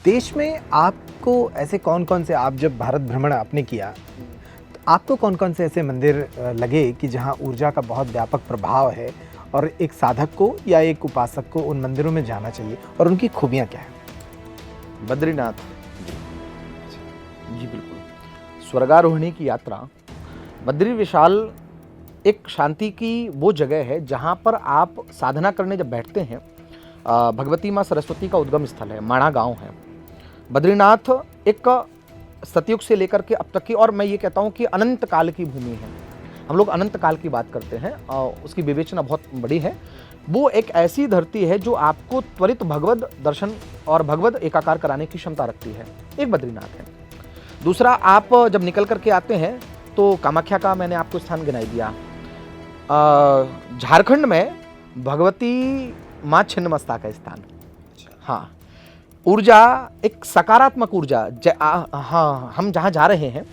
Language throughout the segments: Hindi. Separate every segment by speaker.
Speaker 1: देश में आपको ऐसे कौन-कौन से, आप जब भारत भ्रमण आपने किया, तो आपको कौन-कौन से ऐसे मंदिर लगे कि जहाँ ऊर्जा का बहुत व्यापक प्रभाव है और एक साधक को या एक उपासक को उन मंदिरों में जाना चाहिए और उनकी खूबियाँ क्या हैं?
Speaker 2: बद्रीनाथ। जी बिल्कुल। स्वर्गारोहिणी की यात्रा, बद्री विशाल एक शांति की वो जगह है जहाँ पर आप साधना करने जब बैठते हैं, भगवती माँ सरस्वती का उद्गम स्थल है, माणा गांव है। बद्रीनाथ एक सतयुग से लेकर के अब तक की, और मैं ये कहता हूँ कि अनंत काल की भूमि है। हम लोग अनंत काल की बात करते हैं, उसकी विवेचना बहुत बड़ी है। वो एक ऐसी धरती है जो आपको त्वरित भगवद दर्शन और भगवद एकाकार कराने की क्षमता रखती है। एक बद्रीनाथ है। दूसरा, आप जब निकल करके आते हैं तो कामाख्या का मैंने आपको स्थान गिनाई दिया। झारखंड में भगवती माँ छिन्नमस्ता का स्थान। हाँ, ऊर्जा एक सकारात्मक ऊर्जा। हाँ, हम जहाँ जा रहे हैं,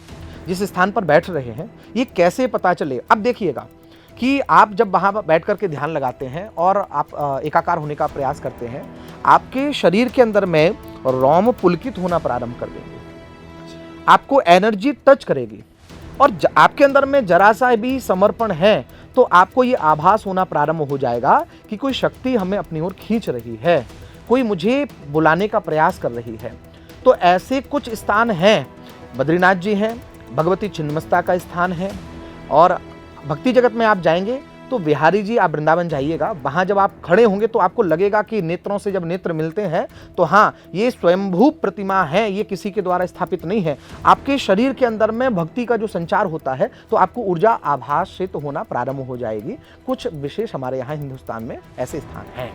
Speaker 2: जिस स्थान पर बैठ रहे हैं, ये कैसे पता चले। अब देखिएगा कि आप जब वहाँ बैठ करके ध्यान लगाते हैं और आप एकाकार होने का प्रयास करते हैं, आपके शरीर के अंदर में रोम पुलकित होना प्रारंभ कर देंगे, आपको एनर्जी टच करेगी और आपके अंदर में जरा सा भी समर्पण है तो आपको ये आभास होना प्रारंभ हो जाएगा कि कोई शक्ति हमें अपनी ओर खींच रही है, कोई मुझे बुलाने का प्रयास कर रही है। तो ऐसे कुछ स्थान हैं, बद्रीनाथ जी हैं, भगवती छिन्नमस्ता का स्थान है, और भक्ति जगत में आप जाएंगे तो बिहारी जी, आप वृंदावन जाइएगा, वहाँ जब आप खड़े होंगे तो आपको लगेगा कि नेत्रों से जब नेत्र मिलते हैं तो हाँ, ये स्वयंभू प्रतिमा है, ये किसी के द्वारा स्थापित नहीं है। आपके शरीर के अंदर में भक्ति का जो संचार होता है तो आपको ऊर्जा आभासित होना प्रारंभ हो जाएगी। कुछ विशेष हमारे यहाँ हिंदुस्तान में ऐसे स्थान हैं।